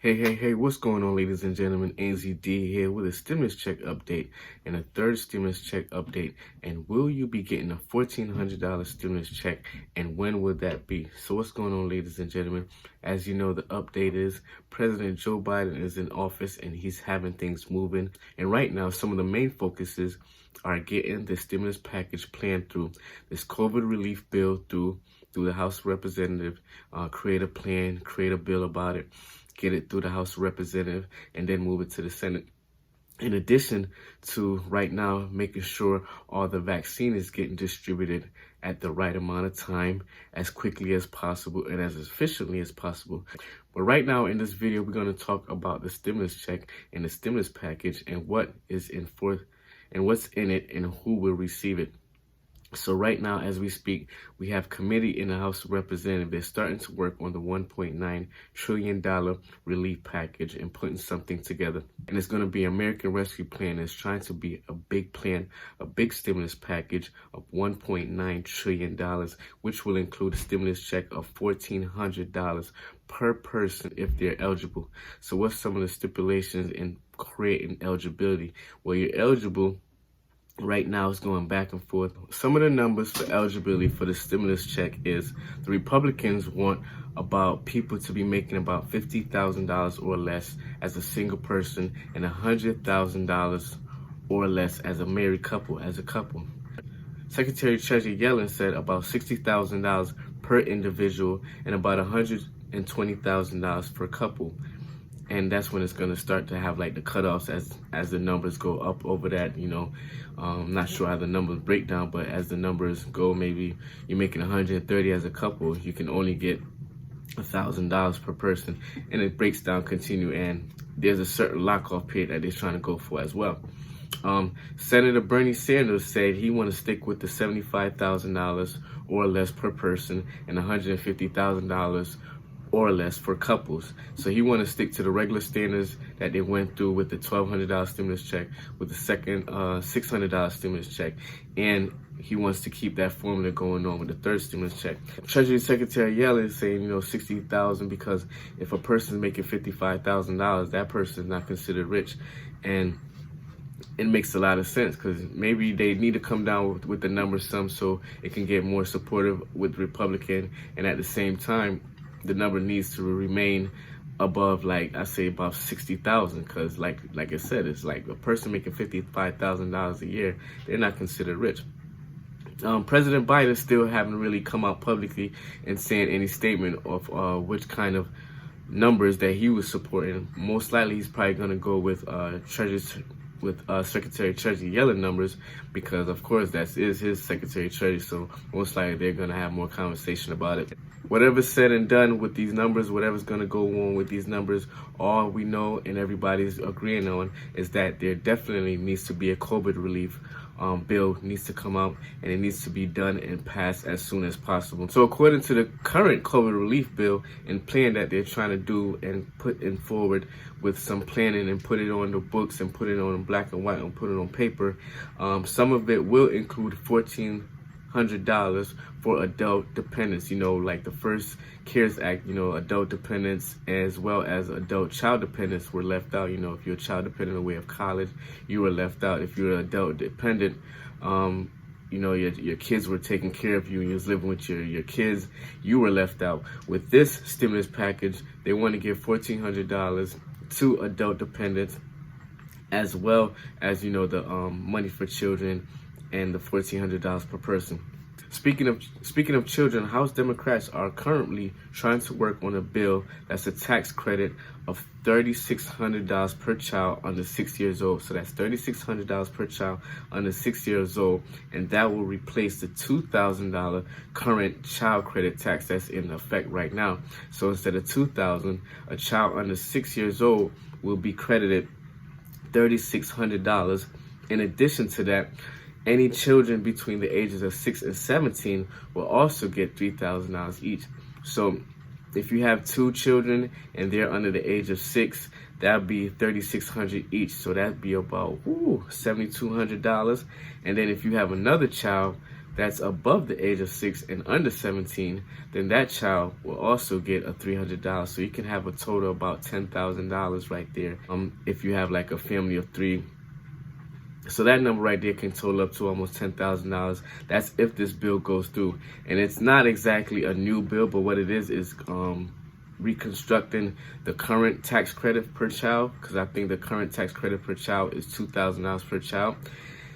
Hey, what's going on, ladies and gentlemen? AZD here with a stimulus check update and a third stimulus check update. And will you be getting a $1,400 stimulus check, and when will that be? So what's going on, ladies and gentlemen? As you know, the update is President Joe Biden is in office and he's having things moving. And right now, some of the main focuses are getting the stimulus package planned through, this COVID relief bill through the House of Representatives, create a plan, create a bill about it, get it through the House of Representatives, and then move it to the Senate. In addition to right now making sure all the vaccine is getting distributed at the right amount of time, as quickly as possible, and as efficiently as possible. But right now in this video, we're going to talk about the stimulus check and the stimulus package and what is in forth and what's in it and who will receive it. So right now, as we speak, we have committee in the House of Representatives. They're starting to work on the $1.9 trillion relief package and putting something together. And it's going to be American Rescue Plan. It's trying to be a big plan, a big stimulus package of $1.9 trillion, which will include a stimulus check of $1,400 per person if they're eligible. So what's some of the stipulations in creating eligibility? Well, you're eligible. Right now it's going back and forth. Some of the numbers for eligibility for the stimulus check is the Republicans want about people to be making about $50,000 or less as a single person and $100,000 or less as a married couple, Secretary Treasury Yellen said about $60,000 per individual and about $120,000 per couple. And that's when it's going to start to have like the cutoffs as the numbers go up over that, I'm not sure how the numbers break down, but as the numbers go, maybe you're making 130 as a couple, you can only get $1,000 per person, and it breaks down continue, and there's a certain lock-off period that they're trying to go for as well. Senator Bernie Sanders said he want to stick with the $75,000 or less per person and $150,000 or less for couples. So he want to stick to the regular standards that they went through with the $1,200 stimulus check, with the second $600 stimulus check, and he wants to keep that formula going on with the third stimulus check. Treasury Secretary Yellen is saying, $60,000 because if a person is making $55,000, that person is not considered rich, and it makes a lot of sense because maybe they need to come down with the numbers some so it can get more supportive with Republican, and at the same time the number needs to remain above, like I say, above 60,000, because like I said, it's like a person making $55,000 a year, they're not considered rich. President Biden still haven't really come out publicly and saying any statement of which kind of numbers that he was supporting. Most likely he's probably going to go with Secretary Treasury Yellen numbers, because of course that is his Secretary Treasury, so most likely they're going to have more conversation about it. Whatever's said and done with these numbers, whatever's going to go on with these numbers, all we know and everybody's agreeing on is that there definitely needs to be a COVID relief bill needs to come out, and it needs to be done and passed as soon as possible. So according to the current COVID relief bill and plan that they're trying to do and put in forward with some planning and put it on the books and put it on black and white and put it on paper, some of it will include $1,400 for adult dependents, like the first CARES Act, adult dependents as well as adult child dependents were left out. If you're a child dependent away of college, you were left out. If you're an adult dependent, your kids were taking care of you and you was living with your kids, you were left out. With this stimulus package, they want to give $1,400 to adult dependents, as well as, the money for children and the $1,400 per person. Speaking of children, House Democrats are currently trying to work on a bill that's a tax credit of $3,600 per child under 6 years old. So that's $3,600 per child under 6 years old, and that will replace the $2,000 current child credit tax that's in effect right now. So instead of $2,000, a child under 6 years old will be credited $3,600. In addition to that, any children between the ages of 6 and 17 will also get $3,000 each. So if you have two children and they're under the age of 6, that'd be $3,600 each. So that'd be about $7,200. And then if you have another child that's above the age of 6 and under 17, then that child will also get a $300. So you can have a total of about $10,000 right there. If you have like a family of 3. So that number right there can total up to almost $10,000. That's if this bill goes through. And it's not exactly a new bill, but what it is reconstructing the current tax credit per child, because I think the current tax credit per child is $2,000 per child.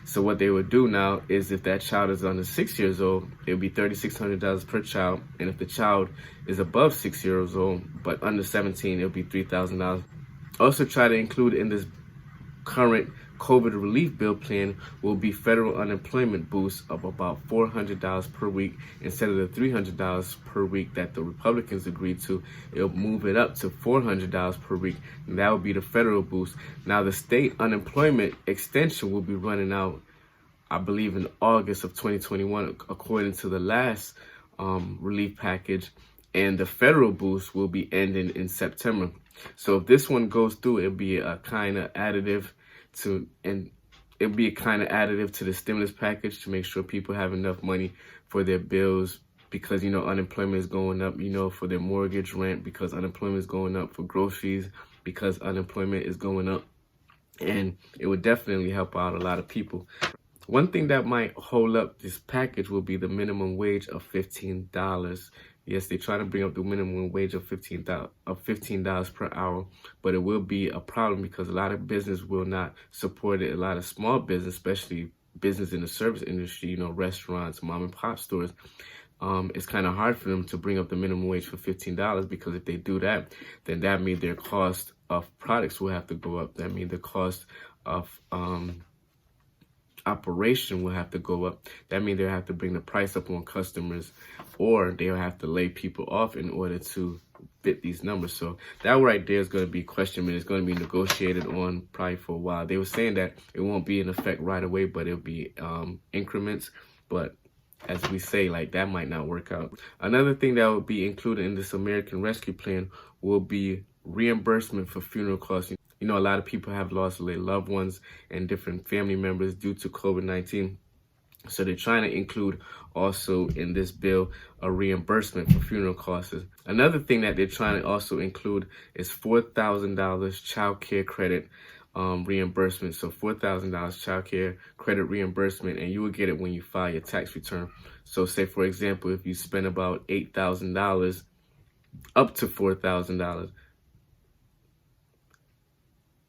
So what they would do now is if that child is under 6 years old, it would be $3,600 per child. And if the child is above 6 years old, but under 17, it would be $3,000. Also try to include in this current COVID relief bill plan will be federal unemployment boost of about $400 per week instead of the $300 per week that the Republicans agreed to. It'll move it up to $400 per week, and that will be the federal boost. Now, the state unemployment extension will be running out, I believe, in August of 2021, according to the last relief package, and the federal boost will be ending in September. So if this one goes through, it'll be a kind of additive to the stimulus package to make sure people have enough money for their bills, because unemployment is going up, for their mortgage, rent, because unemployment is going up, for groceries because unemployment is going up, and it would definitely help out a lot of people. One thing that might hold up this package will be the minimum wage of $15. Yes, they're trying to bring up the minimum wage of $15 per hour, but it will be a problem because a lot of business will not support it. A lot of small business, especially business in the service industry, restaurants, mom and pop stores, it's kind of hard for them to bring up the minimum wage for $15, because if they do that, then that means their cost of products will have to go up. That means the cost of operation will have to go up. That means they'll have to bring the price up on customers, or they'll have to lay people off in order to fit these numbers. So that right there is going to be questioned, and it's going to be negotiated on probably for a while. They were saying that it won't be in effect right away, but it'll be increments. But as we say, like, that might not work out. Another thing that will be included in this American Rescue Plan will be reimbursement for funeral costs. A lot of people have lost their loved ones and different family members due to COVID-19. So they're trying to include also in this bill a reimbursement for funeral costs. Another thing that they're trying to also include is $4,000 child care credit reimbursement. So $4,000 child care credit reimbursement, and you will get it when you file your tax return. So say, for example, if you spend about $8,000 up to $4,000.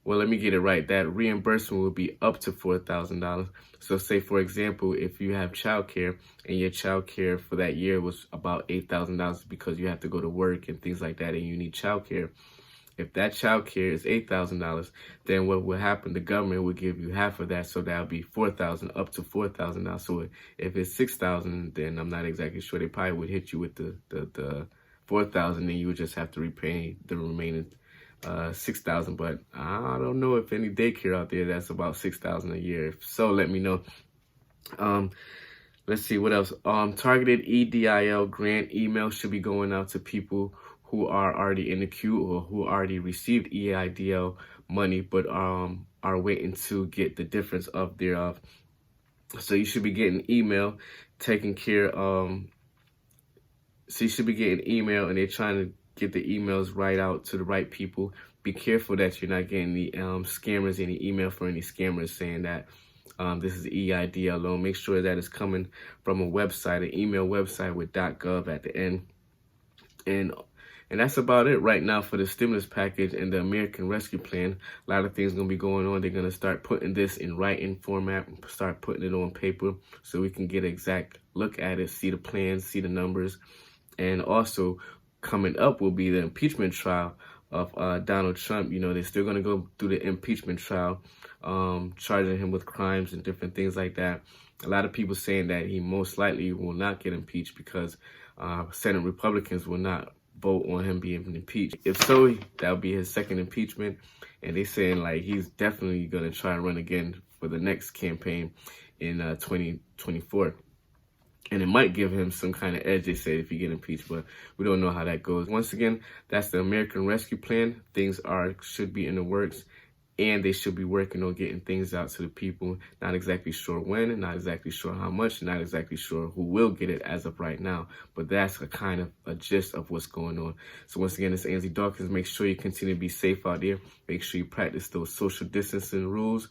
Well, let me get it right. That reimbursement will be up to $4,000. So say, for example, if you have childcare and your childcare for that year was about $8,000 because you have to go to work and things like that and you need childcare. If that childcare is $8,000, then what will happen? The government will give you half of that. So that'll be $4,000 up to $4,000. So if it's $6,000, then I'm not exactly sure. They probably would hit you with the $4,000, and you would just have to repay the remaining $6,000, but I don't know if any daycare out there that's about $6,000 a year. If so, let me know. Let's see what else. Targeted EDIL grant emails should be going out to people who are already in the queue or who already received EIDL money but are waiting to get the difference of their so you should be getting email taking care so you should be getting email, and they're trying to get the emails right out to the right people. Be careful that you're not getting the scammers, any email for any scammers saying that this is EIDL loan. Make sure that it's coming from a website, an email website with .gov at the end. And that's about it right now for the stimulus package and the American Rescue Plan. A lot of things going to be going on. They're going to start putting this in writing format, start putting it on paper so we can get an exact look at it, see the plans, see the numbers. And also coming up will be the impeachment trial of Donald Trump. They're still going to go through the impeachment trial, charging him with crimes and different things like that. A lot of people saying that he most likely will not get impeached because Senate Republicans will not vote on him being impeached. If so, that'll be his second impeachment. And they're saying like he's definitely going to try to run again for the next campaign in 2024. And it might give him some kind of edge, they say, if he get impeached, but we don't know how that goes. Once again, that's the American Rescue Plan. Things should be in the works. and they should be working on getting things out to the people. Not exactly sure when, not exactly sure how much, not exactly sure who will get it as of right now, but that's a kind of a gist of what's going on. So once again, it's Ansley Dawkins. Make sure you continue to be safe out there. Make sure you practice those social distancing rules.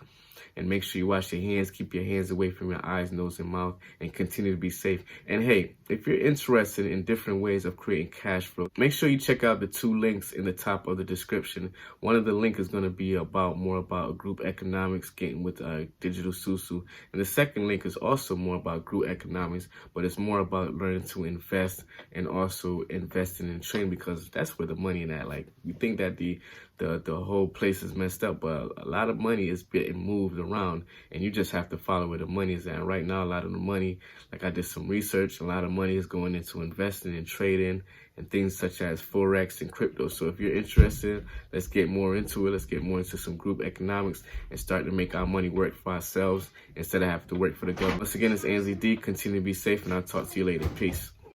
And make sure you wash your hands, keep your hands away from your eyes, nose, and mouth, and continue to be safe. And hey, if you're interested in different ways of creating cash flow, make sure you check out the 2 links in the top of the description. One of the links is going to be more about group economics, getting with digital susu. And the second link is also more about group economics, but it's more about learning to invest and also investing in trading, because that's where the money in that. Like, you think that the whole place is messed up, but a lot of money is getting moved around, and you just have to follow where the money is at. And right now, a lot of the money, like I did some research, a lot of money is going into investing and trading and things such as Forex and crypto. So if you're interested, let's get more into it. Let's get more into some group economics and start to make our money work for ourselves instead of having to work for the government. Once again, it's Ansley D. Continue to be safe, and I'll talk to you later. Peace.